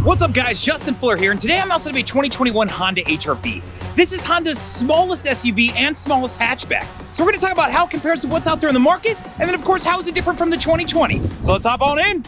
What's up guys, Justin Fuller here, and today I'm outside of a 2021 Honda HR-V. This is Honda's smallest SUV and smallest hatchback. So we're gonna talk about how it compares to what's out there in the market, and then of course, how is it different from the 2020? So let's hop on in.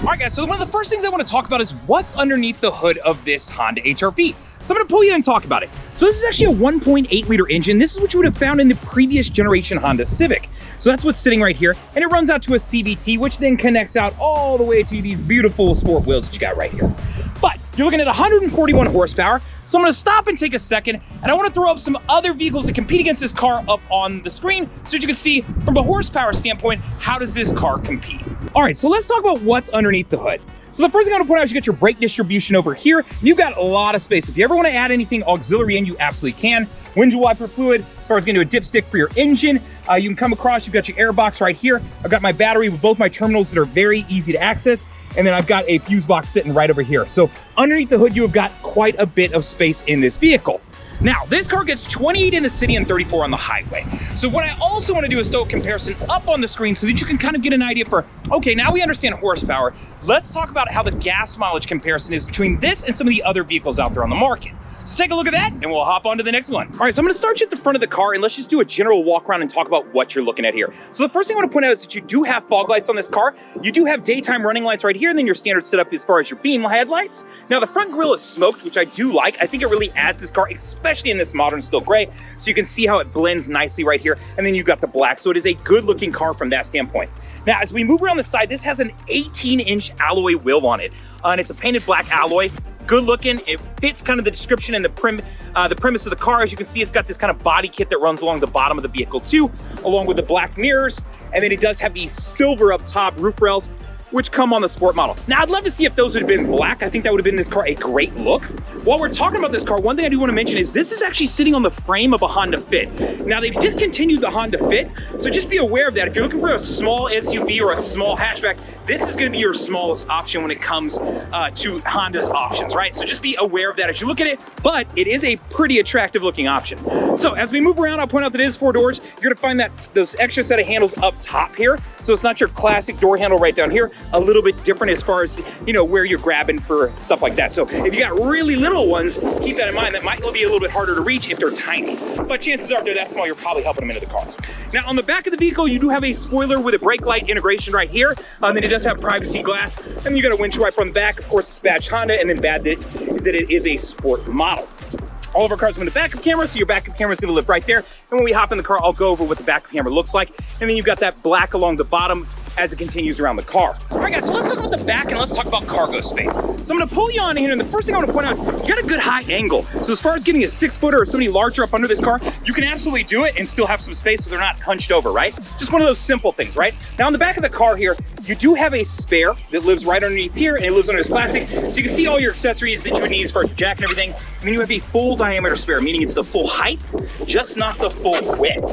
Alright guys, so one of the first things I want to talk about is what's underneath the hood of this Honda HR-V. So I'm going to pull you in and talk about it. So this is actually a 1.8 liter engine. This is what you would have found in the previous generation Honda Civic. So that's what's sitting right here, and it runs out to a CVT, which then connects out all the way to these beautiful sport wheels that you got right here. But you're looking at 141 horsepower, so I'm gonna stop and take a second, and I wanna throw up some other vehicles that compete against this car up on the screen so that you can see from a horsepower standpoint, how does this car compete? All right, so let's talk about what's underneath the hood. So the first thing I want to point out is you got your brake distribution over here. You've got a lot of space. If you ever want to add anything auxiliary in, you absolutely can. Windshield wiper fluid, as far as getting to a dipstick for your engine. You can come across, you've got your air box right here. I've got my battery with both my terminals that are very easy to access. And then I've got a fuse box sitting right over here. So underneath the hood, you have got quite a bit of space in this vehicle. Now, this car gets 28 in the city and 34 on the highway. So what I also want to do is throw a comparison up on the screen so that you can kind of get an idea for, okay, now we understand horsepower. Let's talk about how the gas mileage comparison is between this and some of the other vehicles out there on the market. So take a look at that and we'll hop on to the next one. All right, so I'm gonna start you at the front of the car and let's just do a general walk around and talk about what you're looking at here. So the first thing I wanna point out is that you do have fog lights on this car. You do have daytime running lights right here, and then your standard setup as far as your beam headlights. Now the front grille is smoked, which I do like. I think it really adds this car, especially in this modern steel gray. So you can see how it blends nicely right here. And then you've got the black. So it is a good looking car from that standpoint. Now, as we move around the side, this has an 18-inch alloy wheel on it. And it's a painted black alloy. Good looking. It fits kind of the description and the premise of the car. As you can see, it's got this kind of body kit that runs along the bottom of the vehicle too, along with the black mirrors. And then it does have these silver up top roof rails, which come on the sport model. Now, I'd love to see if those would have been black. I think that would have been this car a great look. While we're talking about this car, one thing I do want to mention is this is actually sitting on the frame of a Honda Fit. Now, they've discontinued the Honda Fit, so just be aware of that. If you're looking for a small SUV or a small hatchback, this is going to be your smallest option when it comes to Honda's options, right? So just be aware of that as you look at it, but it is a pretty attractive looking option. So as we move around, I'll point out that it is 4 doors. You're going to find that those extra set of handles up top here. So it's not your classic door handle right down here, a little bit different as far as, you know, where you're grabbing for stuff like that. So if you got really little ones, keep that in mind. That might be a little bit harder to reach if they're tiny, but chances are if they're that small, you're probably helping them into the car. Now on the back of the vehicle, you do have a spoiler with a brake light integration right here. Then it does have privacy glass, and then you got a windshield wiper on the back. Of course, it's badged Honda, and then that it is a sport model. All of our cars come with a backup camera, so your backup camera is going to live right there. And when we hop in the car, I'll go over what the backup camera looks like. And then you've got that black along the bottom as it continues around the car. All right, guys, so let's talk about the back and let's talk about cargo space. So I'm gonna pull you on here, and the first thing I wanna point out is you got a good high angle. So as far as getting a 6-footer or somebody larger up under this car, you can absolutely do it and still have some space so they're not hunched over, right? Just one of those simple things, right? Now on the back of the car here, you do have a spare that lives right underneath here, and it lives under this plastic. So you can see all your accessories that you would need as far as your jack and everything. And then you have a full diameter spare, meaning it's the full height, just not the full width.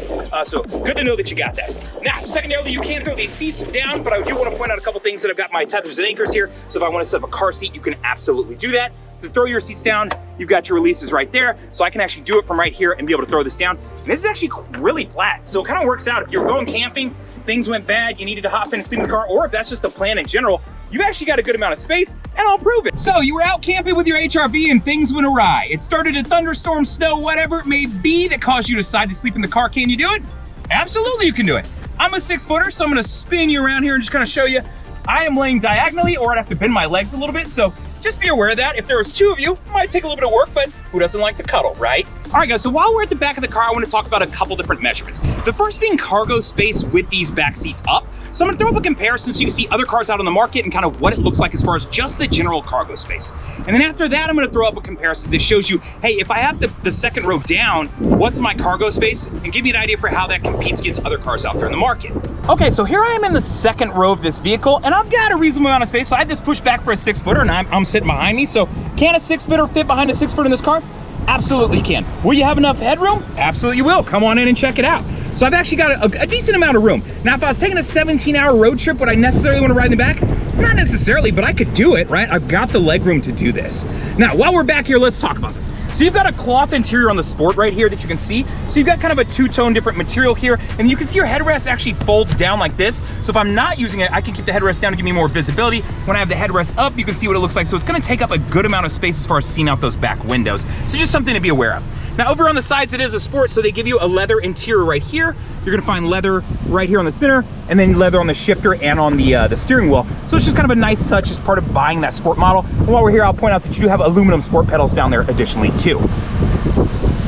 So good to know that you got that. Now, secondarily, you can throw these seats down, but I do want to point out a couple things that I've got my tethers and anchors here. So if I want to set up a car seat, you can absolutely do that. To throw your seats down, you've got your releases right there. So I can actually do it from right here and be able to throw this down. And this is actually really flat. So it kind of works out. If you're going camping, things went bad, you needed to hop in and sleep in the car, or if that's just the plan in general, you've actually got a good amount of space, and I'll prove it. So you were out camping with your HR-V and things went awry. It started a thunderstorm, snow, whatever it may be that caused you to decide to sleep in the car. Can you do it? Absolutely you can do it. I'm a 6-footer, so I'm gonna spin you around here and just kind of show you. I am laying diagonally, or I'd have to bend my legs a little bit, so just be aware of that. If there was 2 of you, it might take a little bit of work, but who doesn't like to cuddle, right? All right, guys, so while we're at the back of the car, I want to talk about a couple different measurements. The first being cargo space with these back seats up. So I'm gonna throw up a comparison so you can see other cars out on the market and kind of what it looks like as far as just the general cargo space. And then after that, I'm gonna throw up a comparison that shows you, hey, if I have the second row down, what's my cargo space? And give you an idea for how that competes against other cars out there in the market. Okay, so here I am in the second row of this vehicle, and I've got a reasonable amount of space. So I had this pushed back for a 6-footer, and I'm sitting behind me. So can a 6-footer fit behind a 6-footer in this car? Absolutely you can. Will you have enough headroom? Absolutely you will. Come on in and check it out. So I've actually got a decent amount of room. Now, if I was taking a 17-hour road trip, would I necessarily want to ride in the back? Not necessarily, but I could do it, right? I've got the leg room to do this. Now, while we're back here, let's talk about this. So you've got a cloth interior on the Sport right here that you can see. So you've got kind of a two-tone different material here, and you can see your headrest actually folds down like this. So if I'm not using it, I can keep the headrest down to give me more visibility. When I have the headrest up, you can see what it looks like. So it's gonna take up a good amount of space as far as seeing out those back windows. So just something to be aware of. Now over on the sides, it is a Sport, so they give you a leather interior right here. You're gonna find leather right here on the center, and then leather on the shifter and on the steering wheel. So it's just kind of a nice touch as part of buying that Sport model. And while we're here, I'll point out that you do have aluminum Sport pedals down there additionally too.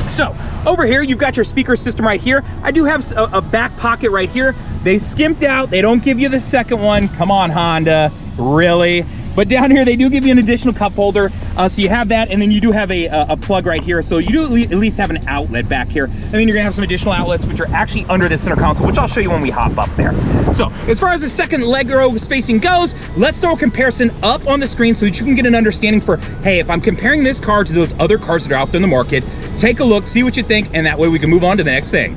So over here, you've got your speaker system right here. I do have a back pocket right here. They skimped out, they don't give you the second one. Come on, Honda, really? But down here, they do give you an additional cup holder. So you have that, and then you do have a plug right here. So you do at least have an outlet back here. And then you're gonna have some additional outlets, which are actually under the center console, which I'll show you when we hop up there. So as far as the second leg row spacing goes, let's throw a comparison up on the screen so that you can get an understanding for, hey, if I'm comparing this car to those other cars that are out there in the market, take a look, see what you think, and that way we can move on to the next thing.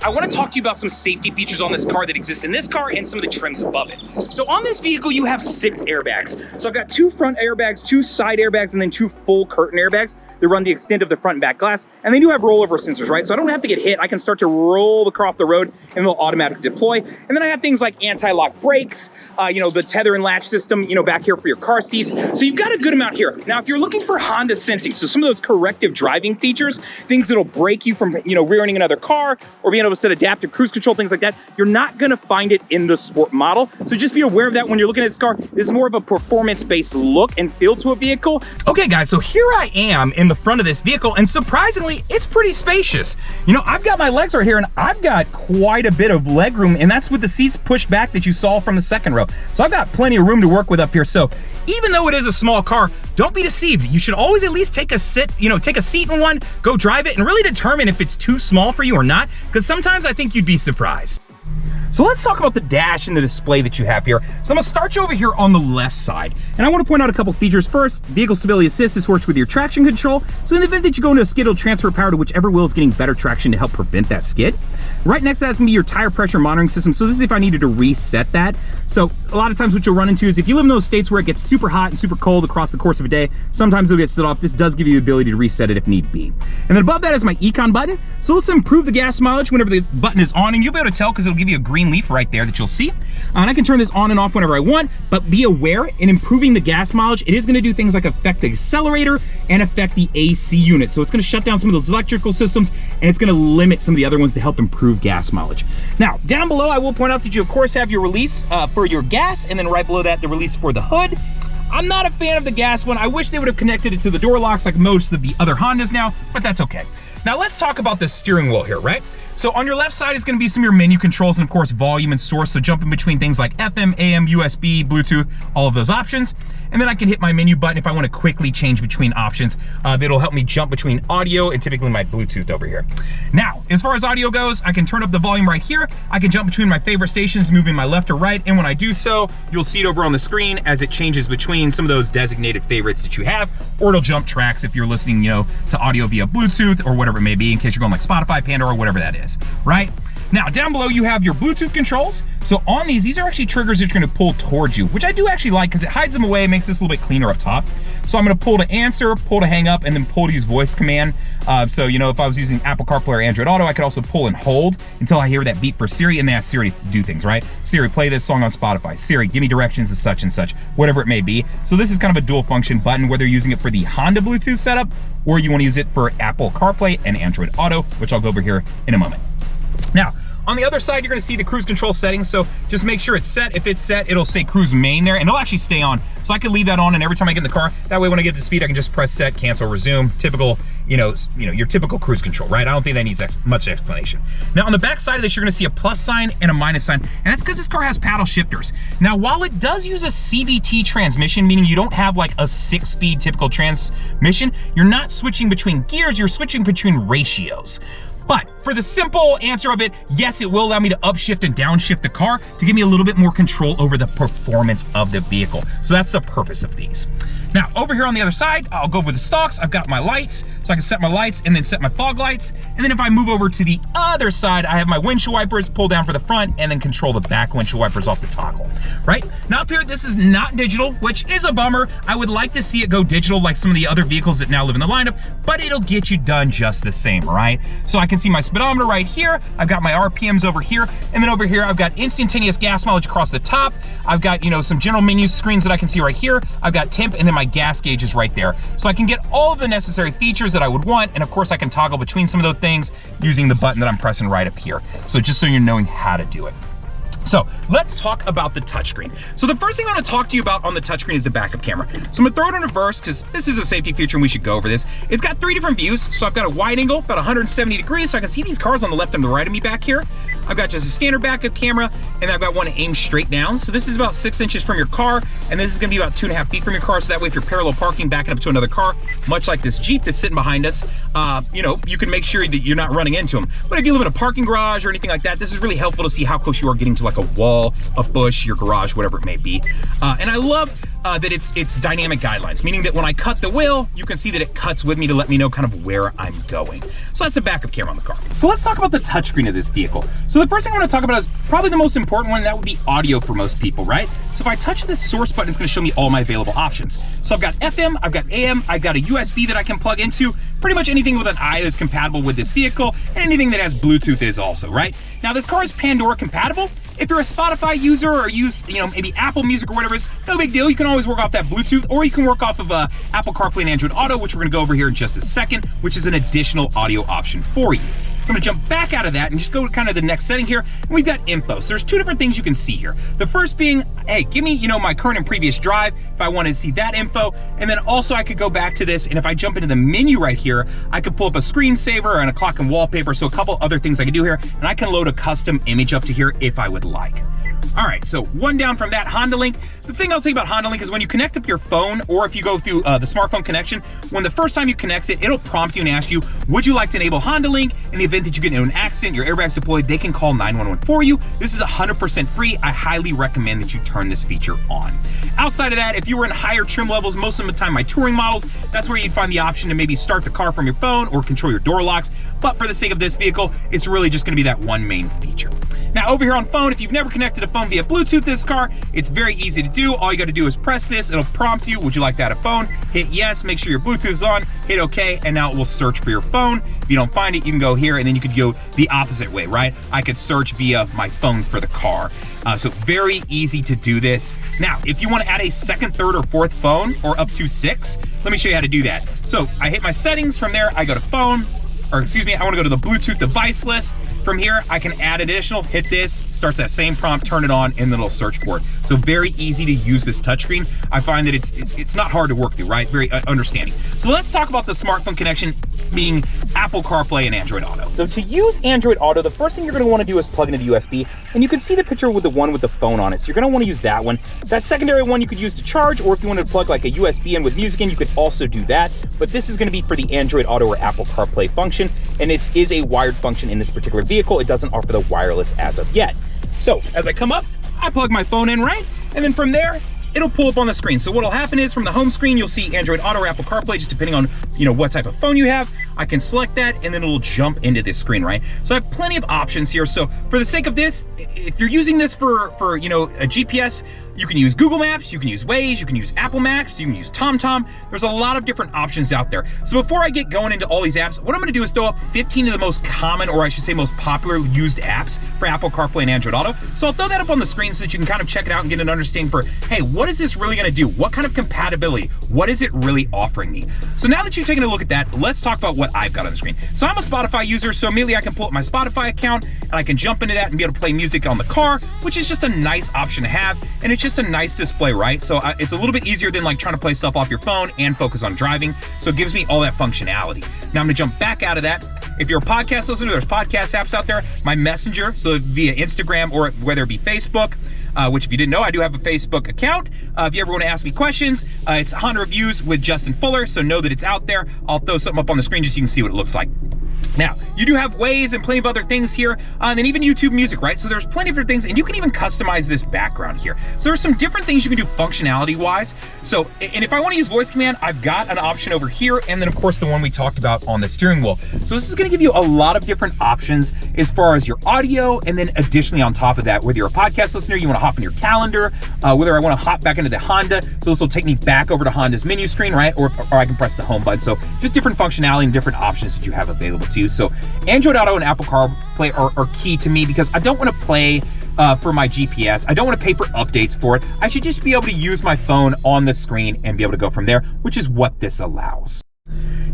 I want to talk to you about some safety features on this car that exist in this car and some of the trims above it. So on this vehicle, you have 6 airbags. So I've got 2 front airbags, 2 side airbags, and then 2 full curtain airbags that run the extent of the front and back glass. And they do have rollover sensors, right? So I don't have to get hit. I can start to roll the car off the road and they'll automatically deploy. And then I have things like anti-lock brakes, the tether and latch system, back here for your car seats. So you've got a good amount here. Now, if you're looking for Honda sensing, so some of those corrective driving features, things that'll break you from, rear-ending another car or being able to set adaptive cruise control, things like that, you're not gonna find it in the Sport model. So just be aware of that when you're looking at this car. This is more of a performance-based look and feel to a vehicle. Okay, guys, so here I am in the front of this vehicle, and surprisingly, it's pretty spacious. I've got my legs right here, and I've got quite a bit of leg room, and that's with the seats pushed back that you saw from the second row. So I've got plenty of room to work with up here. So even though it is a small car, don't be deceived. You should always at least take a seat in one, go drive it, and really determine if it's too small for you or not, because sometimes I think you'd be surprised. So let's talk about the dash and the display that you have here. So I'm gonna start you over here on the left side. And I wanna point out a couple features. First, Vehicle Stability Assist. This works with your traction control. So in the event that you go into a skid, it'll transfer power to whichever wheel is getting better traction to help prevent that skid. Right next to that is gonna be your tire pressure monitoring system. So this is if I needed to reset that. So a lot of times what you'll run into is if you live in those states where it gets super hot and super cold across the course of a day, sometimes it'll get set off. This does give you the ability to reset it if need be. And then above that is my Econ button. So let's improve the gas mileage whenever the button is on, and you'll be able to tell because it'll give you a green leaf right there that you'll see. And I can turn this on and off whenever I want, but be aware in improving the gas mileage, it is gonna do things like affect the accelerator and affect the AC unit. So it's gonna shut down some of those electrical systems, and it's gonna limit some of the other ones to help improve gas mileage. Now, down below, I will point out that you of course have your release for your gas, and then right below that, the release for the hood. I'm not a fan of the gas one. I wish they would have connected it to the door locks like most of the other Hondas now, but that's okay. Now let's talk about the steering wheel here, right? So on your left side is gonna be some of your menu controls and of course volume and source. So jumping between things like FM, AM, USB, Bluetooth, all of those options. And then I can hit my menu button if I wanna quickly change between options. That'll help me jump between audio and typically my Bluetooth over here. Now, as far as audio goes, I can turn up the volume right here. I can jump between my favorite stations, moving my left or right. And when I do so, you'll see it over on the screen as it changes between some of those designated favorites that you have, or it'll jump tracks if you're listening, to audio via Bluetooth or whatever it may be, in case you're going like Spotify, Pandora, whatever that is, right? Now, down below you have your Bluetooth controls. So on these are actually triggers that you're gonna pull towards you, which I do actually like because it hides them away, makes this a little bit cleaner up top. So I'm gonna pull to answer, pull to hang up, and then pull to use voice command. So, if I was using Apple CarPlay or Android Auto, I could also pull and hold until I hear that beep for Siri, and then ask Siri to do things, right? Siri, play this song on Spotify. Siri, give me directions to such and such, whatever it may be. So this is kind of a dual function button, whether you're using it for the Honda Bluetooth setup, or you wanna use it for Apple CarPlay and Android Auto, which I'll go over here in a moment. Now, on the other side, you're gonna see the cruise control settings, so just make sure it's set. If it's set, it'll say cruise main there, and it'll actually stay on. So I can leave that on, and every time I get in the car, that way when I get to speed, I can just press set, cancel, resume. Typical, your typical cruise control, right? I don't think that needs much explanation. Now, on the back side of this, you're gonna see a plus sign and a minus sign, and that's because this car has paddle shifters. Now, while it does use a CVT transmission, meaning you don't have like a 6-speed typical transmission, you're not switching between gears, you're switching between ratios. But for the simple answer of it, yes, it will allow me to upshift and downshift the car to give me a little bit more control over the performance of the vehicle. So that's the purpose of these. Now, over here on the other side, I'll go over the stalks. I've got my lights, so I can set my lights and then set my fog lights. And then if I move over to the other side, I have my windshield wipers, pull down for the front, and then control the back windshield wipers off the toggle, right? Now up here, this is not digital, which is a bummer. I would like to see it go digital like some of the other vehicles that now live in the lineup, but it'll get you done just the same, right? So I can see my speedometer right here. I've got my RPMs over here. And then over here, I've got instantaneous gas mileage across the top. I've got, some general menu screens that I can see right here. I've got temp and then my gas gauge is right there. So I can get all of the necessary features that I would want. And of course I can toggle between some of those things using the button that I'm pressing right up here. So just so you're knowing how to do it. So let's talk about the touchscreen. So the first thing I want to talk to you about on the touchscreen is the backup camera. So I'm gonna throw it in reverse because this is a safety feature and we should go over this. It's got 3 different views. So I've got a wide angle, about 170 degrees, so I can see these cars on the left and the right of me back here. I've got just a standard backup camera, and I've got one aimed straight down. So this is about 6 inches from your car, and this is gonna be about 2.5 feet from your car. So that way if you're parallel parking, backing up to another car, much like this Jeep that's sitting behind us, you can make sure that you're not running into them. But if you live in a parking garage or anything like that, this is really helpful to see how close you are getting to like a wall, a bush, your garage, whatever it may be. And I love that it's dynamic guidelines, meaning that when I cut the wheel, you can see that it cuts with me to let me know kind of where I'm going. So that's the backup camera on the car. So let's talk about the touchscreen of this vehicle. So the first thing I want to talk about is probably the most important one, and that would be audio for most people, right? So if I touch this source button, it's going to show me all my available options. So I've got FM, I've got AM, I've got a USB that I can plug into, pretty much anything with an i that's compatible with this vehicle, and anything that has Bluetooth is also, right? Now this car is Pandora compatible. If you're a Spotify user or use, maybe Apple Music or whatever, it's no big deal. You can always work off that Bluetooth, or you can work off of Apple CarPlay and Android Auto, which we're gonna go over here in just a second, which is an additional audio option for you. So I'm gonna jump back out of that and just go to kind of the next setting here, and we've got info. So there's 2 different things you can see here. The first being, hey, give me, my current and previous drive, if I wanted to see that info. And then also I could go back to this, and if I jump into the menu right here, I could pull up a screensaver and a clock and wallpaper, so a couple other things I can do here, and I can load a custom image up to here if I would like. All right, so one down from that, Honda Link. The thing I'll tell you about Honda Link is when you connect up your phone, or if you go through the smartphone connection, when the first time you connect it, it'll prompt you and ask you, would you like to enable Honda Link? In the event that you get into an accident, your airbag's deployed, they can call 911 for you. This is 100% free. I highly recommend that you turn this feature on. Outside of that, if you were in higher trim levels, most of the time my touring models, that's where you'd find the option to maybe start the car from your phone or control your door locks. But for the sake of this vehicle, it's really just gonna be that one main feature. Now over here on phone, if you've never connected a phone via Bluetooth this car, it's very easy to do. All you gotta do is press this, it'll prompt you, would you like to add a phone? Hit yes, make sure your Bluetooth is on, hit okay, and now it will search for your phone. If you don't find it, you can go here, and then you could go the opposite way, right? I could search via my phone for the car. So very easy to do this. Now, if you wanna add a second, third, or fourth phone, or up to 6, let me show you how to do that. So I hit my settings, from there I go to phone, or excuse me, I wanna go to the Bluetooth device list. From here, I can add additional, hit this, starts that same prompt, turn it on, and then it'll search for it. So very easy to use this touchscreen. I find that it's not hard to work through, right? Very understanding. So let's talk about the smartphone connection being Apple CarPlay and Android Auto. So to use Android Auto, the first thing you're gonna wanna do is plug into the USB, and you can see the picture with the one with the phone on it. So you're gonna wanna use that one. That secondary one you could use to charge, or if you wanted to plug like a USB in with music in, you could also do that. But this is gonna be for the Android Auto or Apple CarPlay function, and it is a wired function in this particular vehicle. It doesn't offer the wireless as of yet. So as I come up, I plug my phone in, right? And then from there, it'll pull up on the screen. So what'll happen is from the home screen, you'll see Android Auto or Apple CarPlay, just depending on what type of phone you have. I can select that, and then it'll jump into this screen, right? So I have plenty of options here. So for the sake of this, if you're using this for a GPS, you can use Google Maps, you can use Waze, you can use Apple Maps, you can use TomTom. There's a lot of different options out there. So before I get going into all these apps, what I'm gonna do is throw up 15 of the most common, or I should say most popular used apps for Apple CarPlay and Android Auto. So I'll throw that up on the screen so that you can kind of check it out and get an understanding for, hey, what is this really gonna do? What kind of compatibility? What is it really offering me? So now that you've taken a look at that, let's talk about what I've got on the screen. So I'm a Spotify user, so immediately I can pull up my Spotify account, and I can jump into that and be able to play music on the car, which is just a nice option to have, and it's just a nice display, right? So it's a little bit easier than like trying to play stuff off your phone and focus on driving. So it gives me all that functionality. Now I'm gonna jump back out of that. If you're a podcast listener, there's podcast apps out there. My Messenger, so via Instagram or whether it be Facebook, which if you didn't know, I do have a Facebook account. If you ever want to ask me questions, it's Honda Reviews with Justin Fuller, so know that it's out there. I'll throw something up on the screen just so you can see what it looks like. Now, You do have Waze and plenty of other things here, and then even YouTube Music, right? So there's plenty of different things, and you can even customize this background here. So there's some different things you can do functionality-wise. So, and if I want to use voice command, I've got an option over here, and then of course the one we talked about on the steering wheel. So this is going to give you a lot of different options as far as your audio, and then additionally on top of that, whether you're a podcast listener, you want to hop in your calendar, whether I want to hop back into the Honda, so this will take me back over to Honda's menu screen, right? Or I can press the home button. So just different functionality and different options that you have available to you. So Android Auto and Apple CarPlay are key to me because I don't want to play for my GPS. I don't want to pay for updates for it. I should just be able to use my phone on the screen and be able to go from there, which is what this allows.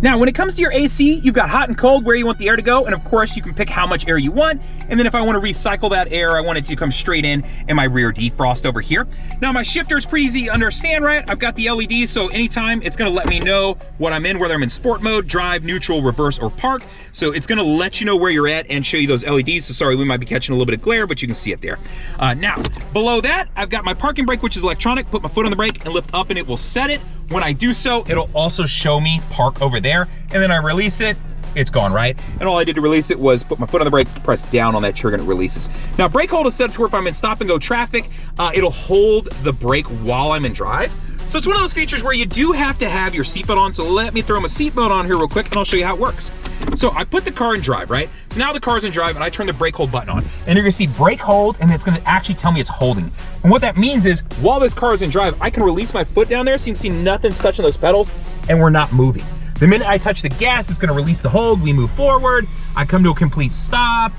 Now, when it comes to your AC, you've got hot and cold, where you want the air to go, and of course you can pick how much air you want, and then if I want to recycle that air, I want it to come straight in my rear defrost over here. Now my shifter is pretty easy to understand, right? I've got the LEDs, so anytime it's going to let me know what I'm in, whether I'm in sport mode, drive, neutral, reverse, or park. So it's going to let you know where you're at and show you those LEDs. So sorry, we might be catching a little bit of glare, but you can see it there. Now, below that, I've got my parking brake, which is electronic. Put my foot on the brake and lift up and it will set it. When I do so, it'll also show me park over there, and then I release it, it's gone, right? And all I did to release it was put my foot on the brake, press down on that trigger, and it releases. Now, brake hold is set up to where if I'm in stop and go traffic, it'll hold the brake while I'm in drive. So it's one of those features where you do have to have your seatbelt on. So let me throw my seatbelt on here real quick and I'll show you how it works. So I put the car in drive, right? So now the car's in drive and I turn the brake hold button on. And you're gonna see brake hold, and it's gonna actually tell me it's holding. And what that means is while this car is in drive, I can release my foot down there so you can see nothing's touching those pedals and we're not moving. The minute I touch the gas, it's gonna release the hold, we move forward, I come to a complete stop,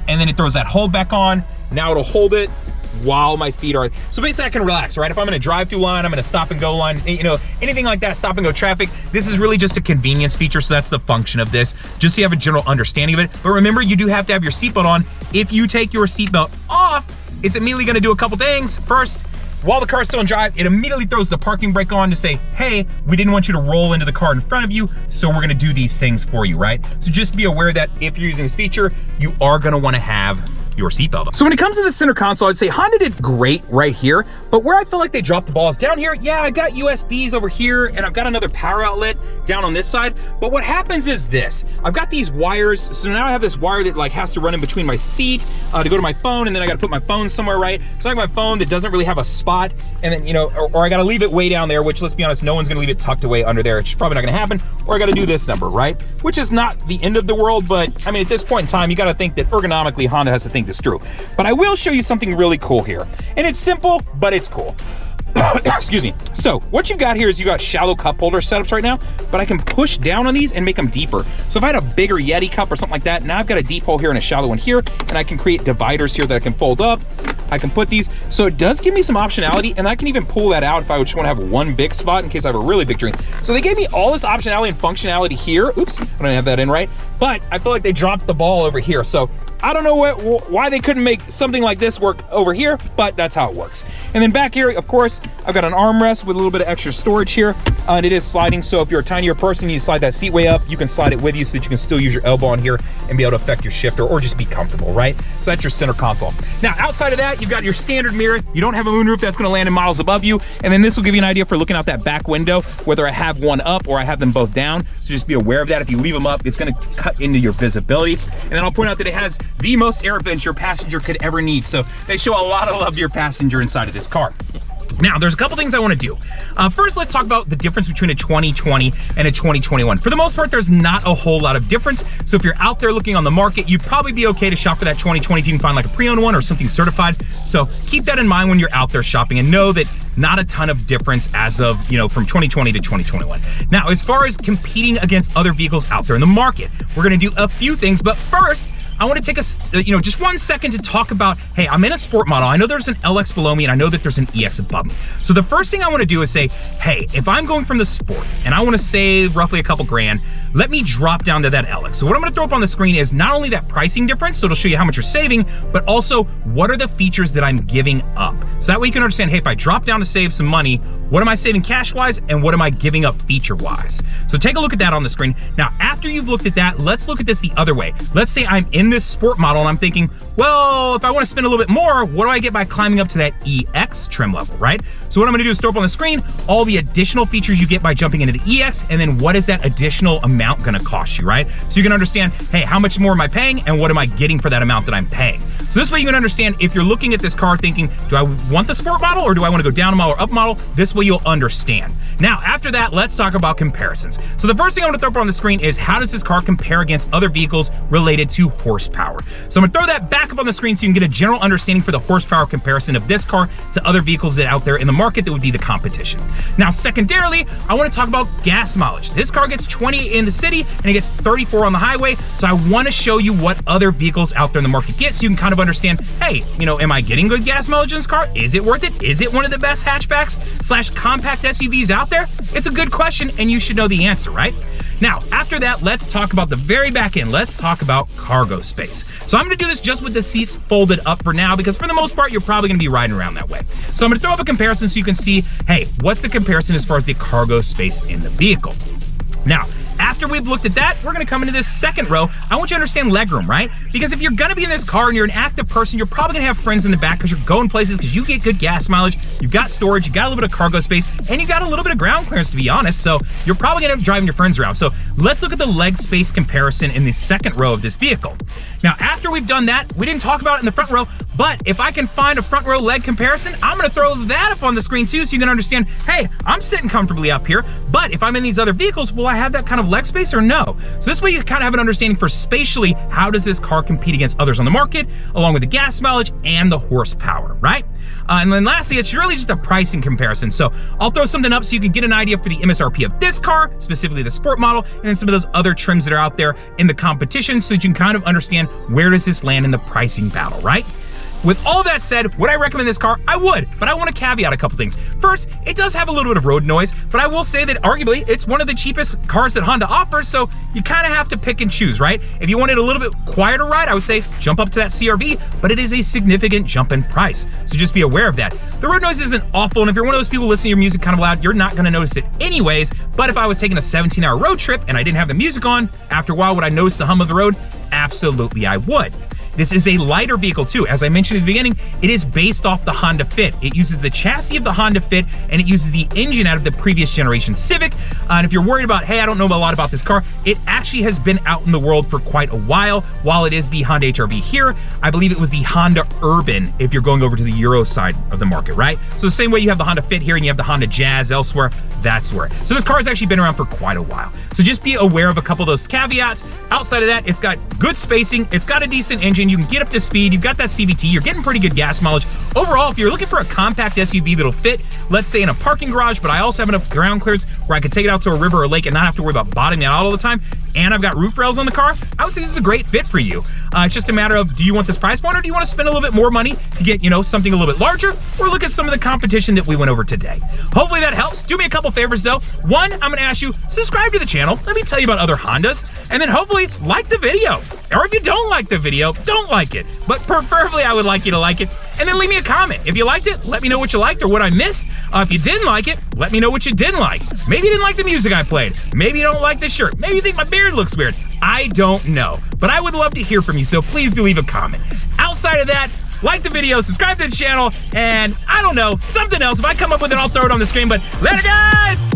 and then it throws that hold back on. Now it'll hold it while my feet are, so basically I can relax, right? If I'm in a drive-through line, I'm in a stop and go line, you know, anything like that, stop and go traffic, this is really just a convenience feature, so that's the function of this, just so you have a general understanding of it. But remember, you do have to have your seatbelt on. If you take your seatbelt off, it's immediately gonna do a couple things. First, while the car's still in drive, it immediately throws the parking brake on to say, hey, we didn't want you to roll into the car in front of you, so we're gonna do these things for you, right? So just be aware that if you're using this feature, you are gonna wanna have your seatbelt on. So when it comes to the center console, I'd say Honda did great right here, but where I feel like they dropped the ball is down here. Yeah, I got USBs over here, and I've got another power outlet down on this side, but what happens is this. I've got these wires, so now I have this wire that like has to run in between my seat to go to my phone, and then I gotta put my phone somewhere, right? So I have my phone that doesn't really have a spot, and then, you know, or I gotta leave it way down there, which let's be honest, no one's gonna leave it tucked away under there. It's probably not gonna happen, or I gotta do this number, right? Which is not the end of the world, but I mean, at this point in time, you gotta think that ergonomically, Honda has to think this through. But I will show you something really cool here. And it's simple, but it's cool. Excuse me. So what you got here is you got shallow cup holder setups right now, but I can push down on these and make them deeper. So if I had a bigger Yeti cup or something like that, now I've got a deep hole here and a shallow one here, and I can create dividers here that I can fold up. I can put these, so it does give me some optionality, and I can even pull that out if I just want to have one big spot in case I have a really big drink. So they gave me all this optionality and functionality here. Oops, I don't have that in right, but I feel like they dropped the ball over here. So I don't know why they couldn't make something like this work over here, but that's how it works. And then back here, of course, I've got an armrest with a little bit of extra storage here, and it is sliding, so if you're a tinier person, you slide that seat way up, you can slide it with you so that you can still use your elbow on here and be able to affect your shifter or just be comfortable, right? So that's your center console. Now, outside of that, you've got your standard mirror. You don't have a moonroof that's gonna land in models above you, and then this will give you an idea for looking out that back window, whether I have one up or I have them both down, so just be aware of that. If you leave them up, it's gonna cut into your visibility. And then I'll point out that it has the most air vents your passenger could ever need, so they show a lot of love to your passenger inside of this car. Now, there's a couple things I want to do. First, let's talk about the difference between a 2020 and a 2021. For the most part, there's not a whole lot of difference. So if you're out there looking on the market, you'd probably be okay to shop for that 2020 if you can find like a pre-owned one or something certified. So keep that in mind when you're out there shopping, and know that not a ton of difference as of, you know, from 2020 to 2021. Now, as far as competing against other vehicles out there in the market, we're gonna do a few things, but first, I want to take just 1 second to talk about, hey, I'm in a sport model. I know there's an LX below me, and I know that there's an EX above me. So the first thing I want to do is say, hey, if I'm going from the sport and I want to save roughly a couple grand, let me drop down to that LX. So what I'm going to throw up on the screen is not only that pricing difference, so it'll show you how much you're saving, but also what are the features that I'm giving up. So that way you can understand, hey, if I drop down to save some money, What am I saving cash-wise, and what am I giving up feature-wise? So take a look at that on the screen. Now, after you've looked at that, let's look at this the other way. Let's say I'm in this sport model and I'm thinking, well, if I want to spend a little bit more, what do I get by climbing up to that EX trim level, right? So what I'm gonna do is throw up on the screen all the additional features you get by jumping into the EX, and then what is that additional amount gonna cost you, right? So you can understand, hey, how much more am I paying and what am I getting for that amount that I'm paying? So this way you can understand if you're looking at this car thinking, do I want the sport model or do I want to go down a model or up a model? This way you'll understand. Now, after that, let's talk about comparisons. So the first thing I want to throw up on the screen is how does this car compare against other vehicles related to horsepower? So I'm gonna throw that back up on the screen so you can get a general understanding for the horsepower comparison of this car to other vehicles that out there in the market that would be the competition. Now, secondarily, I want to talk about gas mileage. This car gets 20 in the city and it gets 34 on the highway. So I want to show you what other vehicles out there in the market get so you can kind of understand, hey, you know, am I getting good gas mileage in this car? Is it worth it? Is it one of the best hatchbacks / compact SUVs out there? It's a good question and you should know the answer, right? Now, after that, let's talk about the very back end. Let's talk about cargo space. So I'm gonna do this just with the seats folded up for now because for the most part, you're probably gonna be riding around that way. So I'm gonna throw up a comparison so you can see, hey, what's the comparison as far as the cargo space in the vehicle? Now, after we've looked at that, we're gonna come into this second row. I want you to understand legroom, right? Because if you're gonna be in this car and you're an active person, you're probably gonna have friends in the back because you're going places because you get good gas mileage, you've got storage, you got a little bit of cargo space, and you got a little bit of ground clearance, to be honest. So you're probably gonna be driving your friends around. So let's look at the leg space comparison in the second row of this vehicle. Now, after we've done that, we didn't talk about it in the front row, but if I can find a front row leg comparison, I'm gonna throw that up on the screen too so you can understand, hey, I'm sitting comfortably up here, but if I'm in these other vehicles, will I have that kind of leg space or no? So this way you kind of have an understanding for spatially, how does this car compete against others on the market, along with the gas mileage and the horsepower, right? And then lastly, it's really just a pricing comparison. So I'll throw something up so you can get an idea for the MSRP of this car, specifically the sport model, and then some of those other trims that are out there in the competition so that you can kind of understand where does this land in the pricing battle, right? With all that said, would I recommend this car? I would, but I want to caveat a couple things. First, it does have a little bit of road noise, but I will say that arguably it's one of the cheapest cars that Honda offers, so you kind of have to pick and choose, right? If you wanted a little bit quieter ride, I would say jump up to that CR-V, but it is a significant jump in price, so just be aware of that. The road noise isn't awful, and if you're one of those people listening to your music kind of loud, you're not going to notice it anyways, but if I was taking a 17-hour road trip and I didn't have the music on, after a while would I notice the hum of the road? Absolutely I would. This is a lighter vehicle too. As I mentioned at the beginning, it is based off the Honda Fit. It uses the chassis of the Honda Fit and it uses the engine out of the previous generation Civic. And if you're worried about, hey, I don't know a lot about this car, it actually has been out in the world for quite a while. While it is the Honda HR-V here, I believe it was the Honda Urban if you're going over to the Euro side of the market, right? So the same way you have the Honda Fit here and you have the Honda Jazz elsewhere, that's where. So this car has actually been around for quite a while. So just be aware of a couple of those caveats. Outside of that, it's got good spacing, it's got a decent engine, you can get up to speed, you've got that CVT, you're getting pretty good gas mileage. Overall, if you're looking for a compact SUV that'll fit, let's say in a parking garage, but I also have enough ground clearance where I can take it out to a river or lake and not have to worry about bottoming it out all the time, and I've got roof rails on the car, I would say this is a great fit for you. It's just a matter of, do you want this price point or do you want to spend a little bit more money to get, you know, something a little bit larger, or look at some of the competition that we went over today. Hopefully that helps. Do me a couple favors though. One, I'm gonna ask you, subscribe to the channel. Let me tell you about other Hondas, and then hopefully like the video. Or if you don't like the video, don't like it. But preferably I would like you to like it, and then leave me a comment. If you liked it, let me know what you liked or what I missed. If you didn't like it, let me know what you didn't like. Maybe you didn't like the music I played. Maybe you don't like this shirt. Maybe you think my beard looks weird. I don't know, but I would love to hear from you, so please do leave a comment. Outside of that, like the video, subscribe to the channel, and I don't know, something else. If I come up with it, I'll throw it on the screen, but later guys!